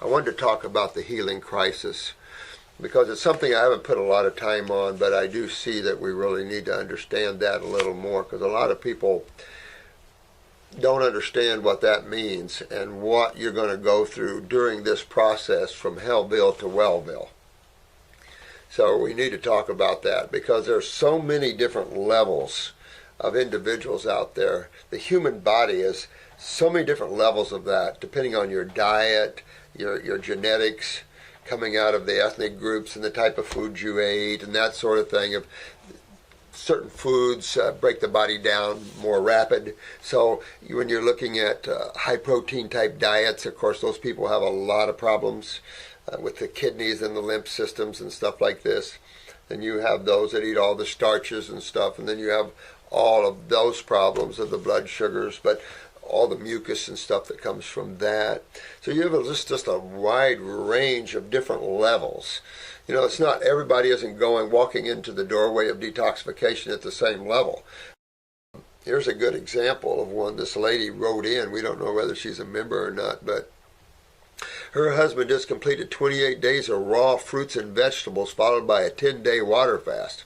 I wanted to talk about the healing crisis because it's something I haven't put a lot of time on, but I do see that we really need to understand that a little more, because a lot of people don't understand what that means and what you're going to go through during this process from Hellville to Wellville. So we need to talk about that because there's so many different levels of individuals out there. The human body is so many different levels of that, depending on your diet, your genetics, coming out of the ethnic groups and the type of food you ate and that sort of thing. If certain foods break the body down more rapid. So when you're looking at high protein type diets, of course, those people have a lot of problems with the kidneys and the lymph systems and stuff like this. Then you have those that eat all the starches and stuff, and then you have all of those problems of the blood sugars, but all the mucus and stuff that comes from that. So you have just a wide range of different levels. You know, it's not everybody isn't walking into the doorway of detoxification at the same level. Here's a good example of one. This lady wrote in. We don't know whether she's a member or not, but her husband just completed 28 days of raw fruits and vegetables followed by a 10-day water fast.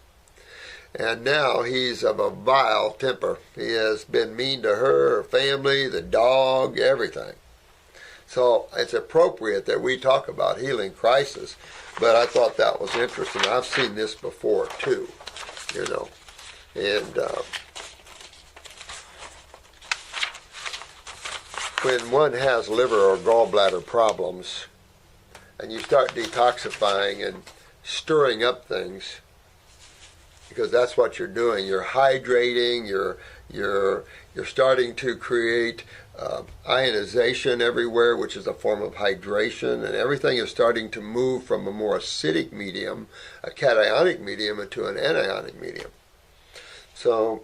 And now he's of a vile temper. He has been mean to her family, the dog, everything. So it's appropriate that we talk about healing crisis, but I thought that was interesting. I've seen this before too, you know. And when one has liver or gallbladder problems and you start detoxifying and stirring up things, because that's what you're doing. You're hydrating, you're starting to create ionization everywhere, which is a form of hydration, and everything is starting to move from a more acidic medium, a cationic medium, into an anionic medium. So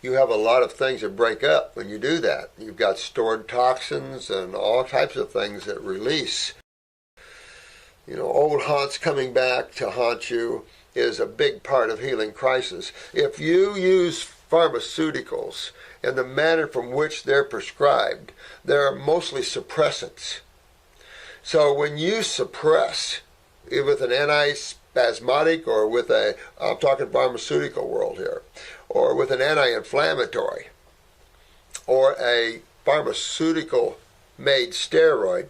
you have a lot of things that break up when you do that. You've got stored toxins and all types of things that release. You know, old haunts coming back to haunt you is a big part of healing crisis. If you use pharmaceuticals and the manner from which they're prescribed, they're mostly suppressants. So when you suppress with an antispasmodic or with I'm talking pharmaceutical world here, or with an anti-inflammatory or a pharmaceutical made steroid,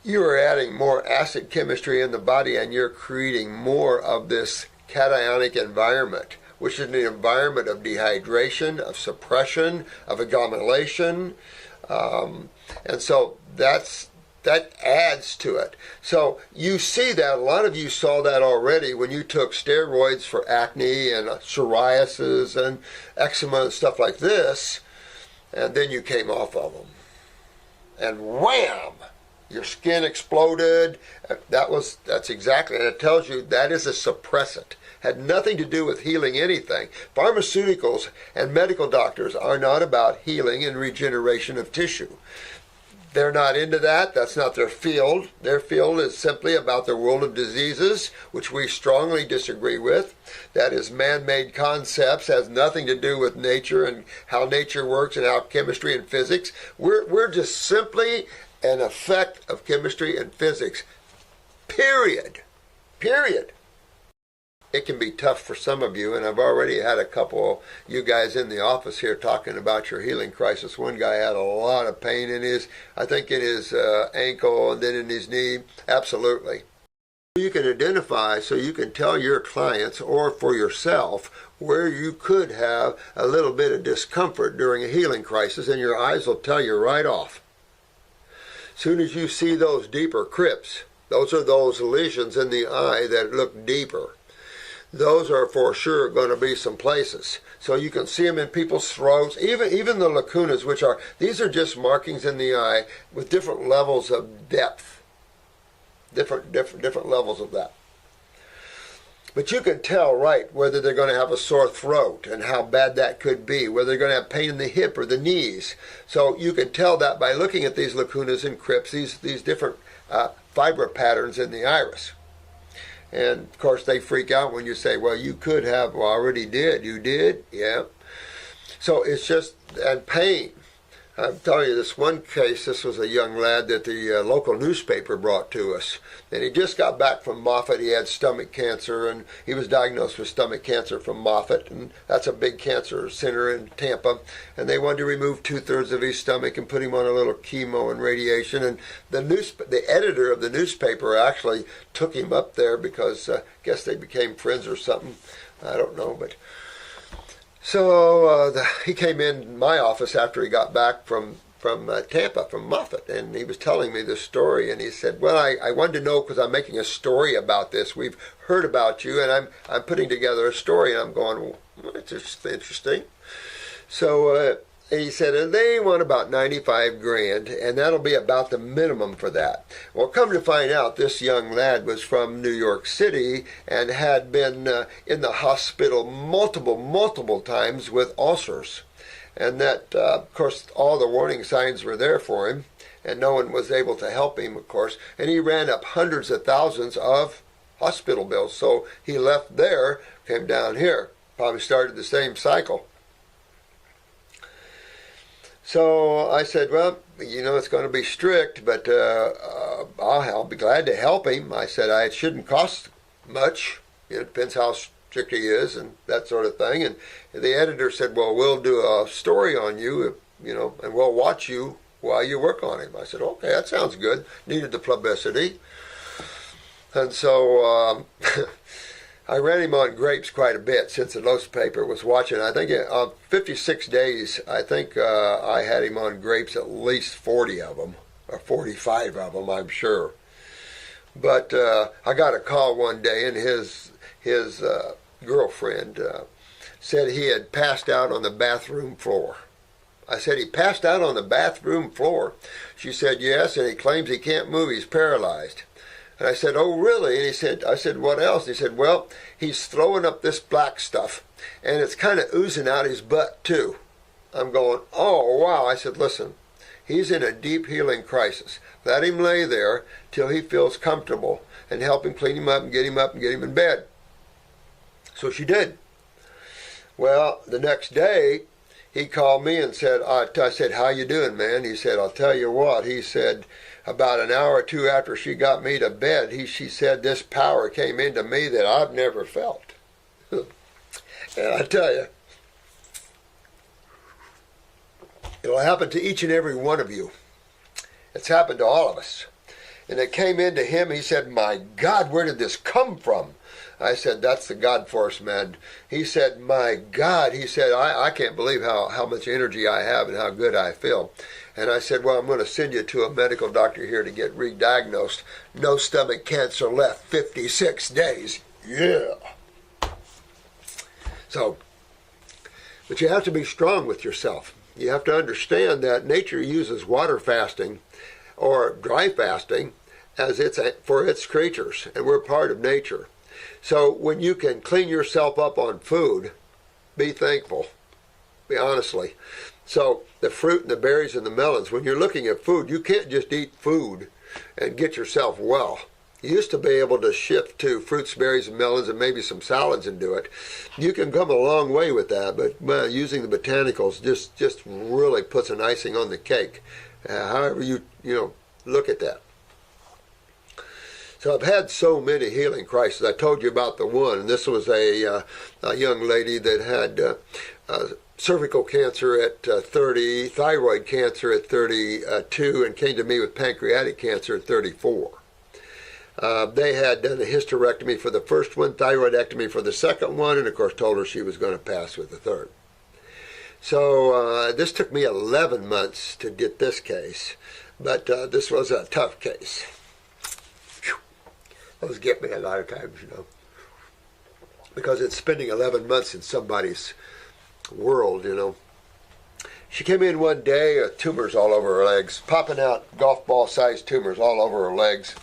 you are adding more acid chemistry in the body and you're creating more of this cationic environment, which is an environment of dehydration, of suppression, of accumulation. And so that adds to it. So you see that, a lot of you saw that already when you took steroids for acne and psoriasis and eczema and stuff like this, and then you came off of them. And wham! Your skin exploded. That's exactly, and it tells you that is a suppressant. Had nothing to do with healing anything. Pharmaceuticals and medical doctors are not about healing and regeneration of tissue. They're not into that. That's not their field. Their field is simply about the world of diseases, which we strongly disagree with. That is man-made concepts, has nothing to do with nature and how nature works and how chemistry and physics. We're just simply an effect of chemistry and physics. Period. Period. It can be tough for some of you, and I've already had a couple of you guys in the office here talking about your healing crisis. One guy had a lot of pain in his ankle and then in his knee. Absolutely. You can identify, so you can tell your clients or for yourself where you could have a little bit of discomfort during a healing crisis, and your eyes will tell you right off. As soon as you see those deeper crypts, those are those lesions in the eye that look deeper. Those are for sure going to be some places. So you can see them in people's throats, even the lacunas, these are just markings in the eye with different levels of depth. Different levels of that. But you can tell right whether they're going to have a sore throat and how bad that could be, whether they're going to have pain in the hip or the knees. So you can tell that by looking at these lacunas and crypts, these different fiber patterns in the iris. And of course they freak out when you say, well, you could have, well, already did. You did? Yeah. So it's just, and pain. I'm telling you, this one case, this was a young lad that the local newspaper brought to us. And he just got back from Moffitt. He had stomach cancer, and he was diagnosed with stomach cancer from Moffitt. And that's a big cancer center in Tampa. And they wanted to remove 2/3 of his stomach and put him on a little chemo and radiation. And the editor of the newspaper actually took him up there because I guess they became friends or something. I don't know, but... So he came in my office after he got back from Tampa, from Moffitt, and he was telling me this story, and he said, well, I wanted to know because I'm making a story about this. We've heard about you, and I'm putting together a story, and I'm going, well, it's just interesting. So he said, and they want about 95 grand, and that'll be about the minimum for that. Well, come to find out, this young lad was from New York City and had been in the hospital multiple times with ulcers. And that, of course, all the warning signs were there for him, and no one was able to help him, of course. And he ran up hundreds of thousands of hospital bills. So he left there, came down here, probably started the same cycle. So I said, well, you know, it's going to be strict, but I'll be glad to help him. I said, it shouldn't cost much. It depends how strict he is and that sort of thing. And the editor said, well, we'll do a story on you, you know, and we'll watch you while you work on him. I said, okay, that sounds good. Needed the publicity. And so I ran him on grapes quite a bit since the newspaper was watching. I think 56 days, I think I had him on grapes, at least 40 of them, or 45 of them, I'm sure. But I got a call one day, and his girlfriend said he had passed out on the bathroom floor. I said, he passed out on the bathroom floor? She said, yes, and he claims he can't move, he's paralyzed. And I said, oh, really? And I said, what else? And he said, well, he's throwing up this black stuff, and it's kind of oozing out his butt, too. I'm going, oh, wow. I said, listen, he's in a deep healing crisis. Let him lay there till he feels comfortable, and help him clean him up and get him in bed. So she did. Well, the next day, he called me and said, I said, how you doing, man? He said, I'll tell you what. He said, about an hour or two after she got me to bed, she said, this power came into me that I've never felt. And I tell you, it'll happen to each and every one of you. It's happened to all of us. And it came into him. He said, my God, where did this come from? I said, that's the God force, man. He said, my God. He said, I can't believe how much energy I have and how good I feel. And I said, well, I'm going to send you to a medical doctor here to get re-diagnosed. No stomach cancer left, 56 days. Yeah. So, but you have to be strong with yourself. You have to understand that nature uses water fasting or dry fasting as for its creatures, and we're part of nature. So when you can clean yourself up on food, be thankful, be honestly. So the fruit and the berries and the melons, when you're looking at food, you can't just eat food and get yourself well. You used to be able to shift to fruits, berries, and melons and maybe some salads and do it. You can come a long way with that, but using the botanicals just really puts an icing on the cake. However you look at that. So I've had so many healing crises. I told you about the one, and this was a young lady that had cervical cancer at 30, thyroid cancer at 32, and came to me with pancreatic cancer at 34. They had done a hysterectomy for the first one, thyroidectomy for the second one, and of course told her she was going to pass with the third. So this took me 11 months to get this case, but this was a tough case. Those get me a lot of times, because it's spending 11 months in somebody's world, She came in one day, tumors all over her legs, popping out golf ball sized tumors all over her legs.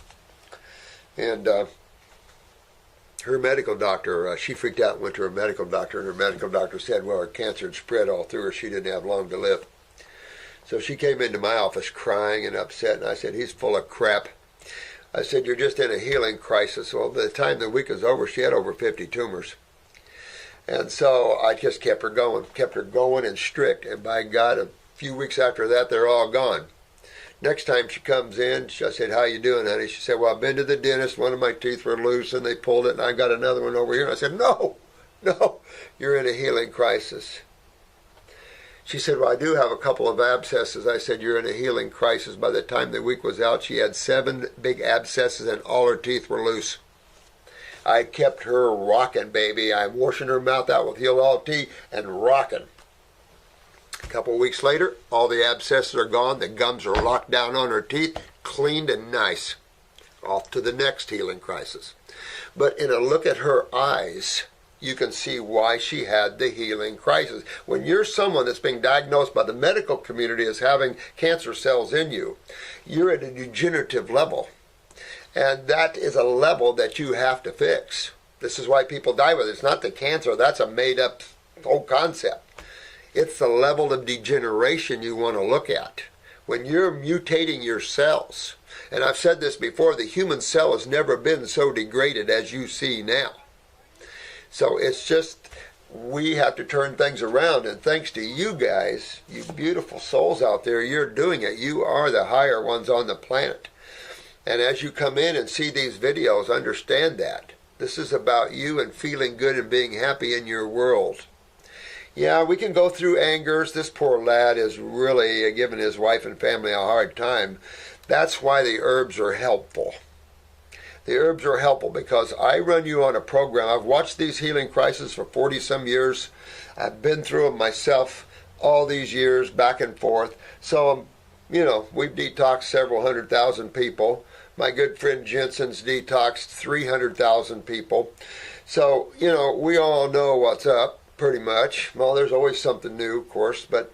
And her medical doctor, she freaked out and went to her medical doctor, and her medical doctor said, well, her cancer had spread all through her. She didn't have long to live. So she came into my office crying and upset, and I said, he's full of crap. I said, you're just in a healing crisis. Well, by the time the week was over, she had over 50 tumors. And so I just kept her going and strict. And by God, few weeks after that, they're all gone. Next time she comes in, I said, how you doing, honey? She said, well, I've been to the dentist. One of my teeth were loose, and they pulled it, and I got another one over here. I said, no, you're in a healing crisis. She said, well, I do have a couple of abscesses. I said, you're in a healing crisis. By the time the week was out, she had 7 big abscesses, and all her teeth were loose. I kept her rocking, baby. I'm washing her mouth out with Heal All Tea and rocking. A couple of weeks later, all the abscesses are gone. The gums are locked down on her teeth, cleaned and nice. Off to the next healing crisis. But in a look at her eyes, you can see why she had the healing crisis. When you're someone that's being diagnosed by the medical community as having cancer cells in you, you're at a degenerative level. And that is a level that you have to fix. This is why people die with it. It's not the cancer. That's a made-up whole concept. It's the level of degeneration you want to look at. When you're mutating your cells, and I've said this before, the human cell has never been so degraded as you see now. So it's just, we have to turn things around, and thanks to you guys, you beautiful souls out there, you're doing it. You are the higher ones on the planet. And as you come in and see these videos, understand that. This is about you and feeling good and being happy in your world. Yeah, we can go through angers. This poor lad is really giving his wife and family a hard time. That's why the herbs are helpful. The herbs are helpful because I run you on a program. I've watched these healing crises for 40-some years. I've been through them myself all these years, back and forth. So, we've detoxed several 100,000 people. My good friend Jensen's detoxed 300,000 people. So, we all know what's up, pretty much. Well, there's always something new, of course, but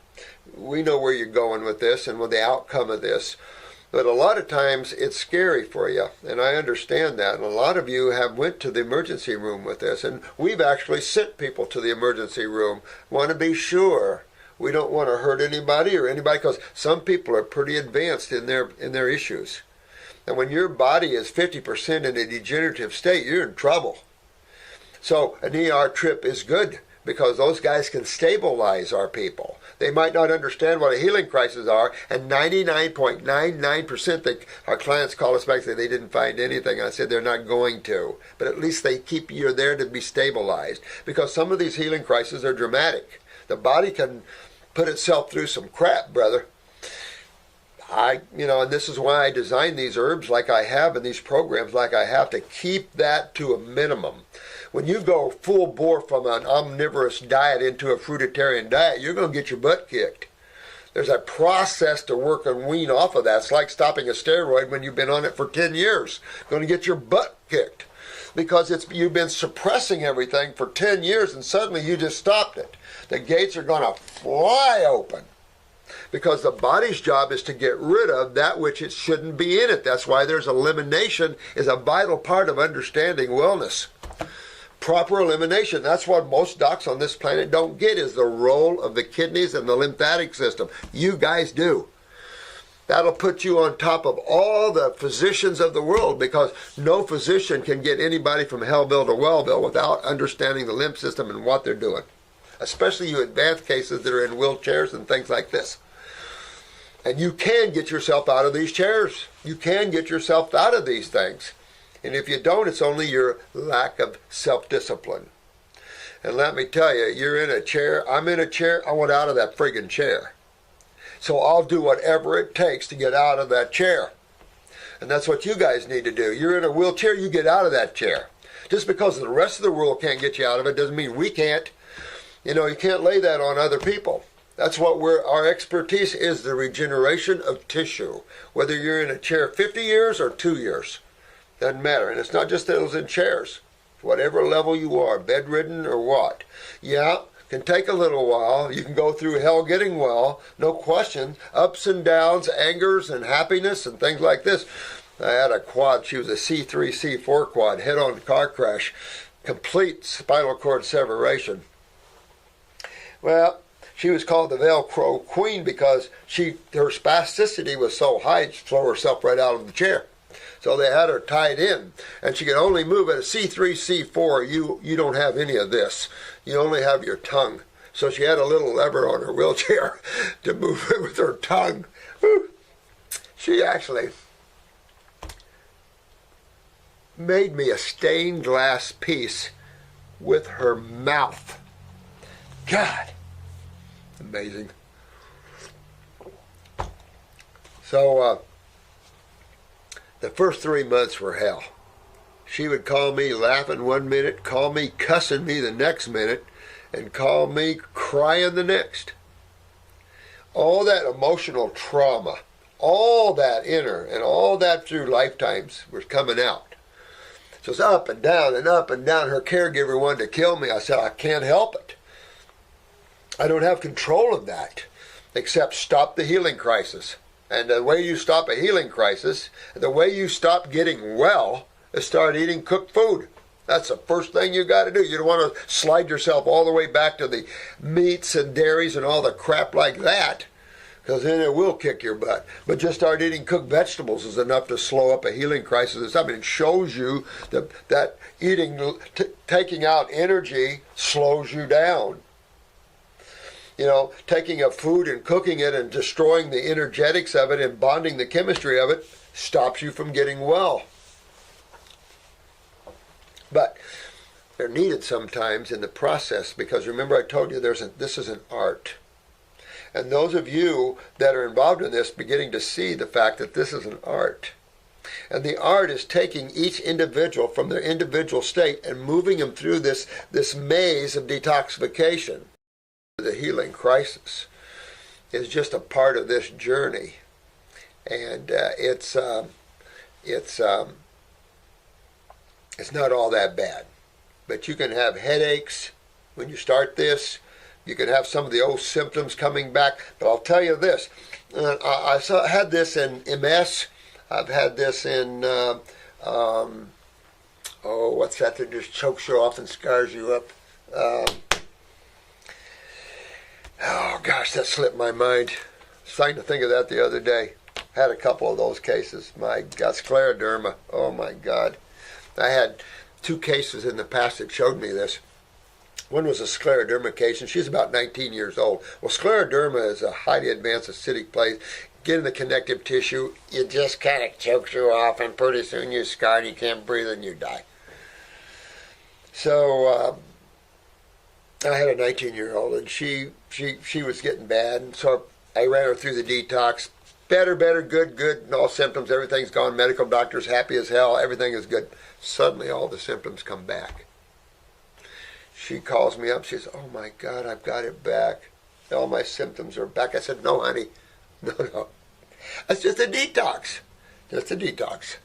we know where you're going with this and with the outcome of this. But a lot of times it's scary for you, and I understand that. And a lot of you have went to the emergency room with this, and we've actually sent people to the emergency room. Want to be sure. We don't want to hurt anybody because some people are pretty advanced in their issues. And when your body is 50% in a degenerative state, you're in trouble. So an ER trip is good because those guys can stabilize our people. They might not understand what a healing crisis are, and 99.99% that our clients call us back and say they didn't find anything. I said they're not going to, but at least they keep you there to be stabilized, because some of these healing crises are dramatic. The body can put itself through some crap, brother. And this is why I designed these herbs like I have and these programs like I have, to keep that to a minimum. When you go full bore from an omnivorous diet into a fruitarian diet, you're going to get your butt kicked. There's a process to work and wean off of that. It's like stopping a steroid when you've been on it for 10 years. You're going to get your butt kicked because you've been suppressing everything for 10 years and suddenly you just stopped it. The gates are going to fly open. Because the body's job is to get rid of that which it shouldn't be in it. That's why there's elimination is a vital part of understanding wellness. Proper elimination. That's what most docs on this planet don't get, is the role of the kidneys and the lymphatic system. You guys do. That'll put you on top of all the physicians of the world, because no physician can get anybody from Hellville to Wellville without understanding the lymph system and what they're doing. Especially you advanced cases that are in wheelchairs and things like this. And you can get yourself out of these chairs. You can get yourself out of these things. And if you don't, it's only your lack of self-discipline. And let me tell you, you're in a chair, I'm in a chair, I want out of that friggin' chair. So I'll do whatever it takes to get out of that chair. And that's what you guys need to do. You're in a wheelchair, you get out of that chair. Just because the rest of the world can't get you out of it doesn't mean we can't. You can't lay that on other people. That's what our expertise is, the regeneration of tissue. Whether you're in a chair 50 years or 2 years, doesn't matter. And it's not just those in chairs. Whatever level you are, bedridden or what. Yeah, can take a little while. You can go through hell getting well, no question. Ups and downs, angers and happiness and things like this. I had a quad. She was a C3, C4 quad, head-on car crash, complete spinal cord separation. Well, she was called the Velcro Queen because her spasticity was so high, she'd throw herself right out of the chair. So they had her tied in, and she could only move at a C3, C4. You don't have any of this. You only have your tongue. So she had a little lever on her wheelchair to move it with her tongue. She actually made me a stained glass piece with her mouth. God, amazing. So the first 3 months were hell. She would call me laughing one minute, call me cussing me the next minute, and call me crying the next. All that emotional trauma, all that inner, and all that through lifetimes was coming out. So it's up and down and up and down. Her caregiver wanted to kill me. I said, I can't help it. I don't have control of that, except stop the healing crisis. And the way you stop a healing crisis, the way you stop getting well, is start eating cooked food. That's the first thing you got to do. You don't want to slide yourself all the way back to the meats and dairies and all the crap like that, because then it will kick your butt. But just start eating cooked vegetables is enough to slow up a healing crisis. I mean, it shows you that eating, taking out energy slows you down. You know, taking a food and cooking it and destroying the energetics of it and bonding the chemistry of it stops you from getting well. But they're needed sometimes in the process, because remember I told you this is an art. And those of you that are involved in this beginning to see the fact that this is an art. And the art is taking each individual from their individual state and moving them through this maze of detoxification. The healing crisis is just a part of this journey. And it's not all that bad. But you can have headaches when you start this. You can have some of the old symptoms coming back. But I'll tell you this. I had this in MS. I've had this in, what's that just chokes you off and scars you up? Oh gosh, that slipped my mind. I was trying to think of that the other day. Had a couple of those cases. My God, scleroderma. Oh my God. I had 2 cases in the past that showed me this. One was a scleroderma case, and she's about 19 years old. Well, scleroderma is a highly advanced acidic place. Get in the connective tissue, it just kind of chokes you off, and pretty soon you're scarred, you can't breathe, and you die. So I had a 19-year-old, and she was getting bad, and so I ran her through the detox. Better, good, and all symptoms, everything's gone. Medical doctor's happy as hell, everything is good. Suddenly all the symptoms come back. She calls me up, she says, oh my God, I've got it back. All my symptoms are back. I said, no, honey, no. That's just a detox. Just a detox.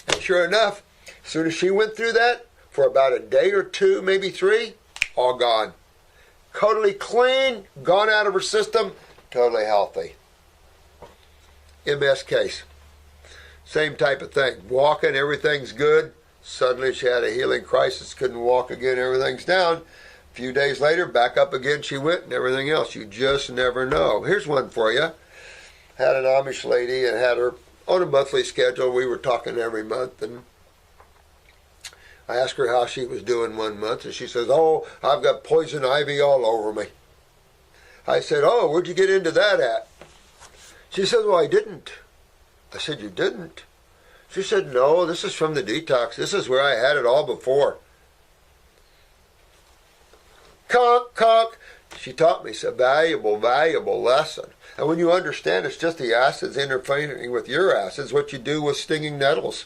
And sure enough, as soon as she went through that, for about a day or 2, maybe 3, all gone. Totally clean, gone out of her system, totally healthy. MS case. Same type of thing. Walking, everything's good. Suddenly she had a healing crisis, couldn't walk again, everything's down. A few days later, back up again she went and everything else. You just never know. Here's one for you. Had an Amish lady and had her on a monthly schedule. We were talking every month, and I asked her how she was doing one month, and she says, oh, I've got poison ivy all over me. I said, oh, where'd you get into that at? She said, well, I didn't. I said, you didn't? She said, no, this is from the detox. This is where I had it all before. Conk. She taught me a valuable lesson. And when you understand it's just the acids interfering with your acids, what you do with stinging nettles,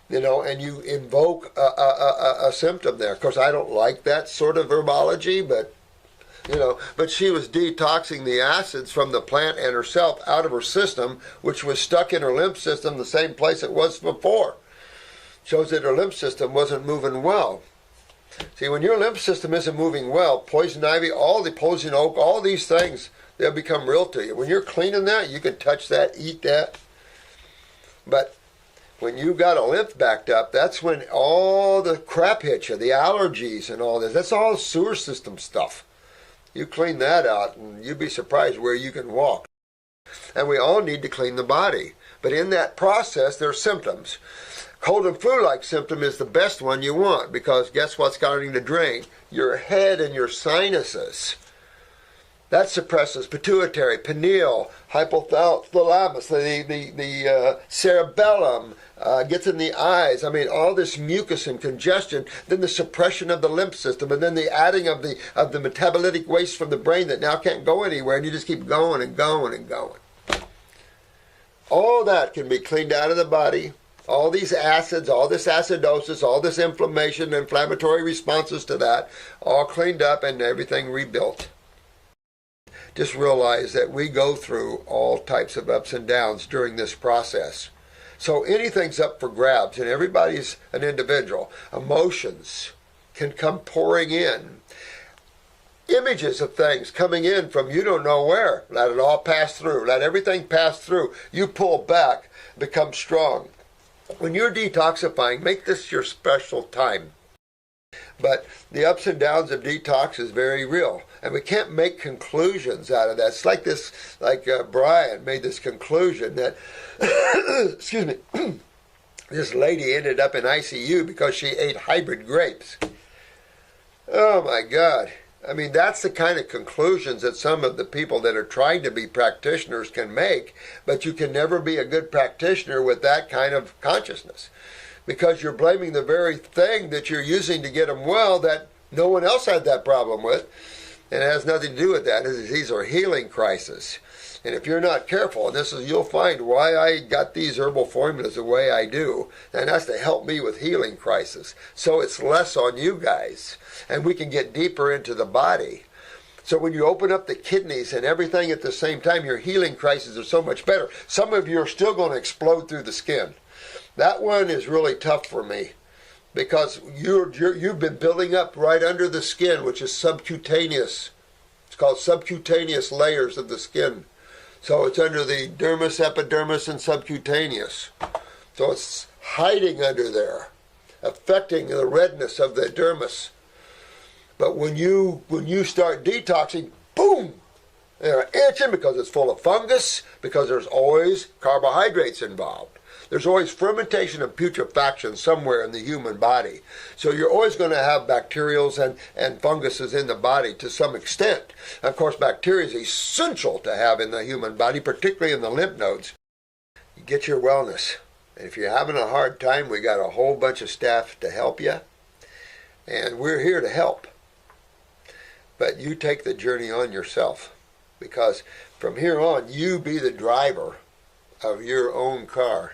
and you invoke a symptom there. Of course, I don't like that sort of herbology, but she was detoxing the acids from the plant and herself out of her system, which was stuck in her lymph system the same place it was before. Shows that her lymph system wasn't moving well. See, when your lymph system isn't moving well, poison ivy, all the poison oak, all these things, they'll become real to you. When you're cleaning that, you can touch that, eat that. But when you got a lymph backed up, that's when all the crap hits you, the allergies and all this. That's all sewer system stuff. You clean that out, and you'd be surprised where you can walk. And we all need to clean the body. But in that process, there are symptoms. Cold and flu-like symptom is the best one you want, because guess what's starting to drain? Your head and your sinuses. That suppresses pituitary, pineal, hypothalamus, the cerebellum, gets in the eyes. I mean, all this mucus and congestion, then the suppression of the lymph system, and then the adding of the metabolitic waste from the brain that now can't go anywhere, and you just keep going and going and going. All that can be cleaned out of the body. All these acids, all this acidosis, all this inflammation, inflammatory responses to that, all cleaned up and everything rebuilt. Just realize that we go through all types of ups and downs during this process. So anything's up for grabs, and everybody's an individual. Emotions can come pouring in. Images of things coming in from you don't know where. Let it all pass through. Let everything pass through. You pull back, become strong. When you're detoxifying, make this your special time. But the ups and downs of detox is very real. And we can't make conclusions out of that. It's like this, Brian made this conclusion that, excuse me, this lady ended up in ICU because she ate hybrid grapes. Oh my God. I mean, that's the kind of conclusions that some of the people that are trying to be practitioners can make, but you can never be a good practitioner with that kind of consciousness, because you're blaming the very thing that you're using to get them well that no one else had that problem with, and it has nothing to do with that. These are healing crises. And if you're not careful, and this is, you'll find why I got these herbal formulas the way I do, and that's to help me with healing crisis. So it's less on you guys, and we can get deeper into the body. So when you open up the kidneys and everything at the same time, your healing crises are so much better. Some of you are still going to explode through the skin. That one is really tough for me, because you've been building up right under the skin, which is subcutaneous. It's called subcutaneous layers of the skin. So it's under the dermis, epidermis, and subcutaneous. So it's hiding under there, affecting the redness of the dermis. But when you start detoxing, boom, they're itching because it's full of fungus, because there's always carbohydrates involved. There's always fermentation and putrefaction somewhere in the human body. So you're always going to have bacterials and funguses in the body to some extent. Of course, bacteria is essential to have in the human body, particularly in the lymph nodes. You get your wellness. And if you're having a hard time, we got a whole bunch of staff to help you. And we're here to help. But you take the journey on yourself. Because from here on, you be the driver of your own car.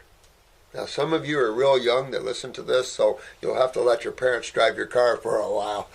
Now, some of you are real young that listen to this, so you'll have to let your parents drive your car for a while.